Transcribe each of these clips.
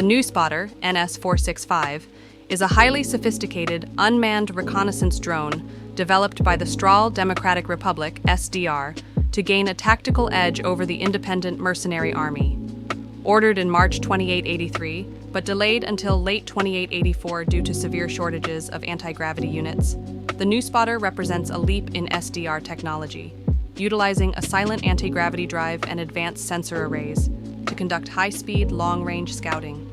Neuspotter, NS-465, is a highly sophisticated, unmanned reconnaissance drone developed by the Strahl Democratic Republic, SDR, to gain a tactical edge over the independent mercenary army. Ordered in March 2883, but delayed until late 2884 due to severe shortages of anti-gravity units, the Neuspotter represents a leap in SDR technology, utilizing a silent anti-gravity drive and advanced sensor arrays to conduct high-speed, long-range scouting.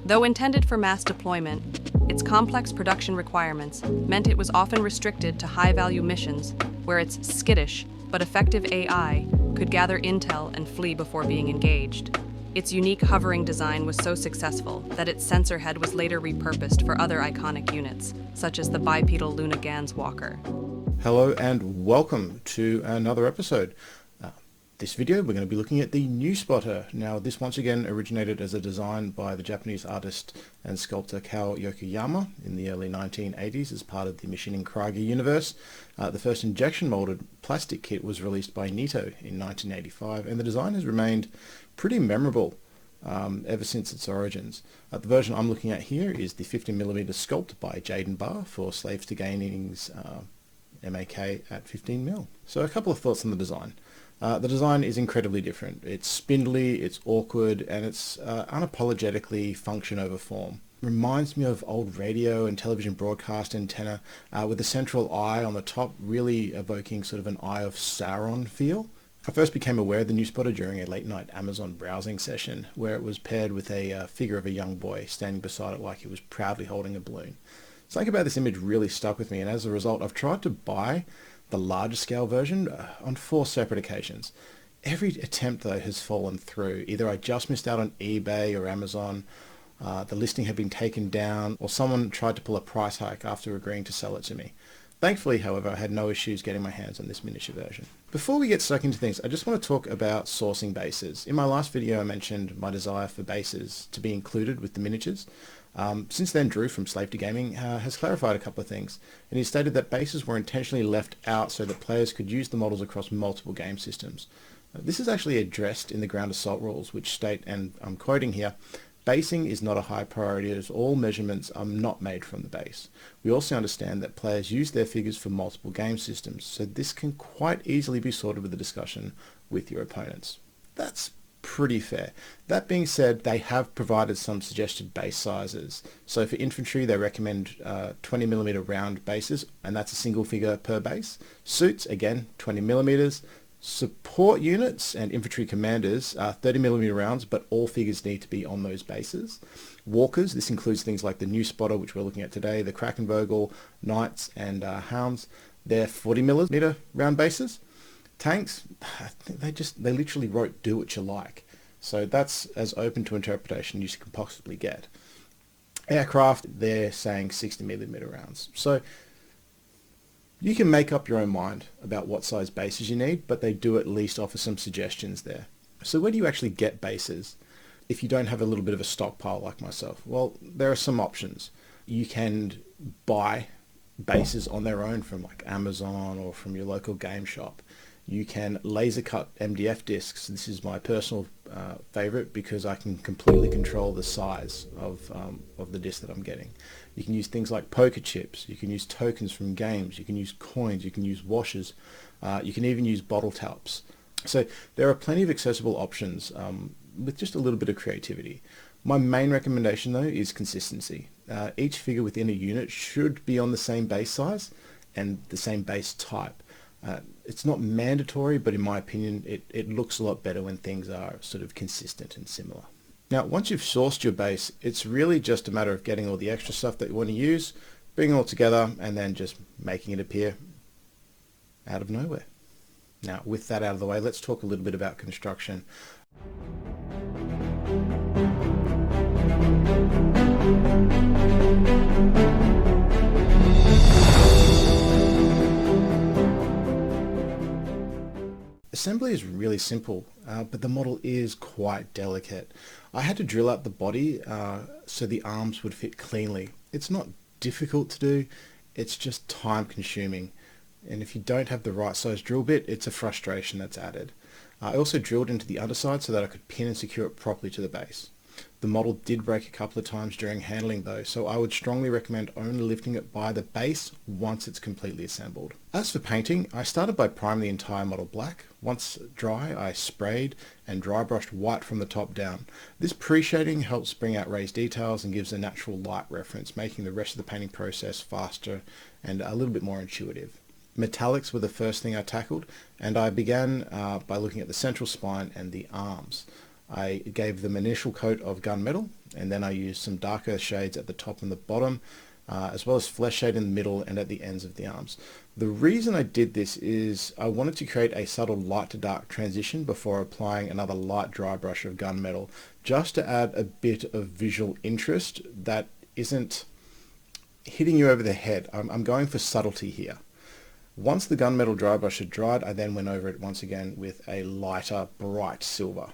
Though intended for mass deployment, its complex production requirements meant it was often restricted to high-value missions where its skittish but effective AI could gather intel and flee before being engaged. Its unique hovering design was so successful that its sensor head was later repurposed for other iconic units, such as the bipedal Luna Gans Walker. Hello and welcome to another episode. This video we're going to be looking at the Neuspotter. Now this once again originated as a design by the Japanese artist and sculptor Kao Yokoyama in the early 1980s as part of the Maschinen Krieger universe. The first injection molded plastic kit was released by Nito in 1985 and the design has remained pretty memorable ever since its origins. The version I'm looking at here is the 50mm sculpt by Jaden Bar for Slaves to Gaming's Ma.K at 15mm. So a couple of thoughts on the design. The design is incredibly different. It's spindly, it's awkward, and it's unapologetically function over form. Reminds me of old radio and television broadcast antenna with a central eye on the top, really evoking sort of an Eye of Sauron feel. I first became aware of the Neuspotter during a late night Amazon browsing session where it was paired with a figure of a young boy standing beside it like he was proudly holding a balloon. Something about this image really stuck with me, and as a result I've tried to buy the larger scale version on 4 separate occasions. Every attempt though has fallen through. Either I just missed out on eBay or Amazon, the listing had been taken down, or someone tried to pull a price hike after agreeing to sell it to me. Thankfully, however, I had no issues getting my hands on this miniature version. Before we get stuck into things, I just want to talk about sourcing bases. In my last video I mentioned my desire for bases to be included with the miniatures. Since then, Drew from Slave to Gaming has clarified a couple of things, and he stated that bases were intentionally left out so that players could use the models across multiple game systems. This is actually addressed in the ground assault rules, which state, and I'm quoting here, "Basing is not a high priority as all measurements are not made from the base. We also understand that players use their figures for multiple game systems, so this can quite easily be sorted with a discussion with your opponents." That's pretty fair. That being said, they have provided some suggested base sizes. So for infantry they recommend 20mm round bases, and that's a single figure per base. Suits, again, 20mm. Support units and infantry commanders are 30mm rounds, but all figures need to be on those bases. Walkers, this includes things like the Neuspotter, which we're looking at today, the Krakenvogel, Knights and Hounds, they're 40mm round bases. Tanks, I think they literally wrote "do what you like," so that's as open to interpretation as you can possibly get. Aircraft, they're saying 60mm rounds. So you can make up your own mind about what size bases you need, but they do at least offer some suggestions there. So where do you actually get bases if you don't have a little bit of a stockpile like myself? Well, there are some options. You can buy bases on their own from like Amazon or from your local game shop. You can laser cut MDF discs. This is my personal favorite because I can completely control the size of the disc that I'm getting. You can use things like poker chips. You can use tokens from games. You can use coins. You can use washers. You can even use bottle tops. So there are plenty of accessible options with just a little bit of creativity. My main recommendation though is consistency. Each figure within a unit should be on the same base size and the same base type. It's not mandatory, but in my opinion, it looks a lot better when things are sort of consistent and similar. Now, once you've sourced your base, it's really just a matter of getting all the extra stuff that you want to use, bringing it all together, and then just making it appear out of nowhere. Now, with that out of the way, let's talk a little bit about construction. Assembly is really simple, but the model is quite delicate. I had to drill out the body so the arms would fit cleanly. It's not difficult to do, it's just time consuming. And if you don't have the right size drill bit, it's a frustration that's added. I also drilled into the underside so that I could pin and secure it properly to the base. The model did break a couple of times during handling though, so I would strongly recommend only lifting it by the base once it's completely assembled. As for painting, I started by priming the entire model black. Once dry, I sprayed and dry brushed white from the top down. This pre-shading helps bring out raised details and gives a natural light reference, making the rest of the painting process faster and a little bit more intuitive. Metallics were the first thing I tackled, and I began by looking at the central spine and the arms. I gave them an initial coat of gunmetal, and then I used some darker shades at the top and the bottom, as well as flesh shade in the middle and at the ends of the arms. The reason I did this is I wanted to create a subtle light to dark transition before applying another light dry brush of gunmetal, just to add a bit of visual interest that isn't hitting you over the head. I'm going for subtlety here. Once the gunmetal dry brush had dried, I then went over it once again with a lighter, bright silver.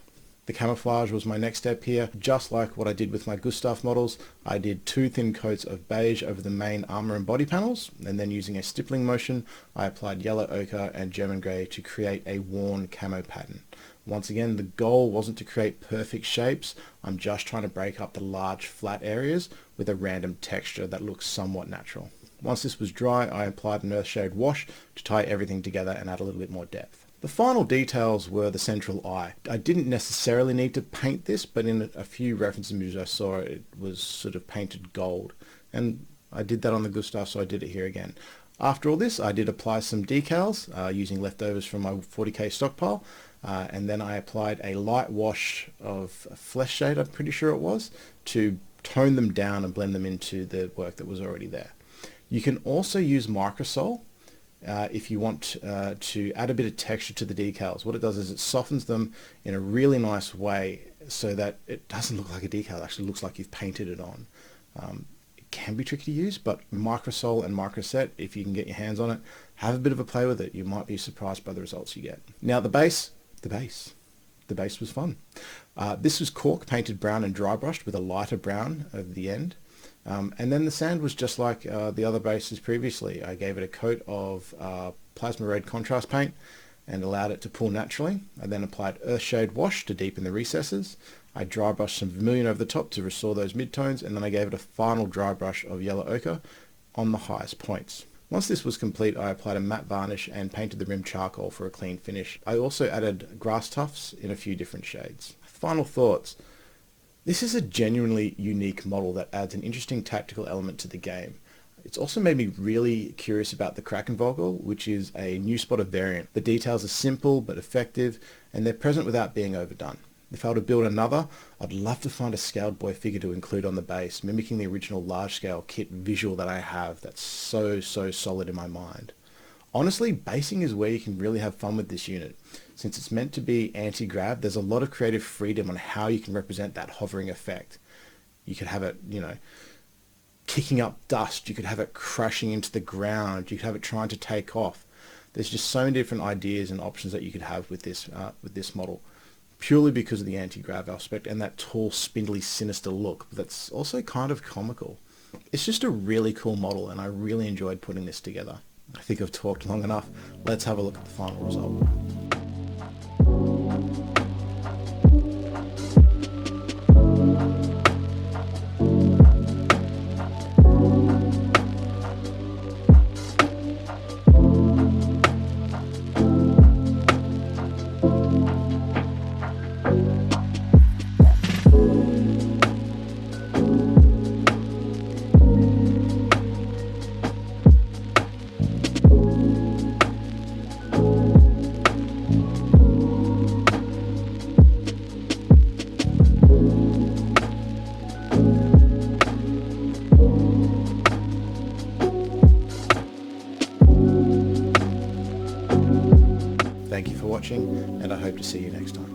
The camouflage was my next step here. Just like what I did with my Gustav models, I did 2 thin coats of beige over the main armor and body panels, and then using a stippling motion, I applied yellow ochre and German grey to create a worn camo pattern. Once again, the goal wasn't to create perfect shapes. I'm just trying to break up the large flat areas with a random texture that looks somewhat natural. Once this was dry, I applied an earthshade wash to tie everything together and add a little bit more depth. The final details were the central eye. I didn't necessarily need to paint this, but in a few reference images I saw it was sort of painted gold. And I did that on the Gustav, so I did it here again. After all this, I did apply some decals using leftovers from my 40k stockpile. And then I applied a light wash of flesh shade, I'm pretty sure it was, to tone them down and blend them into the work that was already there. You can also use Microsol if you want to add a bit of texture to the decals. What it does is it softens them in a really nice way so that it doesn't look like a decal, it actually looks like you've painted it on. It can be tricky to use, but Microsol and Microset, if you can get your hands on it, have a bit of a play with it. You might be surprised by the results you get. Now the base was fun. This was cork painted brown and dry brushed with a lighter brown over the end. And then the sand was just like the other bases previously. I gave it a coat of plasma red contrast paint and allowed it to pool naturally. I then applied earthshade wash to deepen the recesses. I dry brushed some vermilion over the top to restore those midtones, and then I gave it a final dry brush of yellow ochre on the highest points. Once this was complete, I applied a matte varnish and painted the rim charcoal for a clean finish. I also added grass tufts in a few different shades. Final thoughts. This is a genuinely unique model that adds an interesting tactical element to the game. It's also made me really curious about the Krakenvogel, which is a Neuspotter variant. The details are simple but effective, and they're present without being overdone. If I were to build another, I'd love to find a scaled boy figure to include on the base, mimicking the original large-scale kit visual that I have that's so solid in my mind. Honestly, basing is where you can really have fun with this unit. Since it's meant to be anti-grav, there's a lot of creative freedom on how you can represent that hovering effect. You could have it, kicking up dust. You could have it crashing into the ground. You could have it trying to take off. There's just so many different ideas and options that you could have with this model, purely because of the anti-grav aspect and that tall, spindly, sinister look. But that's also kind of comical. It's just a really cool model, and I really enjoyed putting this together. I think I've talked long enough. Let's have a look at the final result. Thank you for watching, and I hope to see you next time.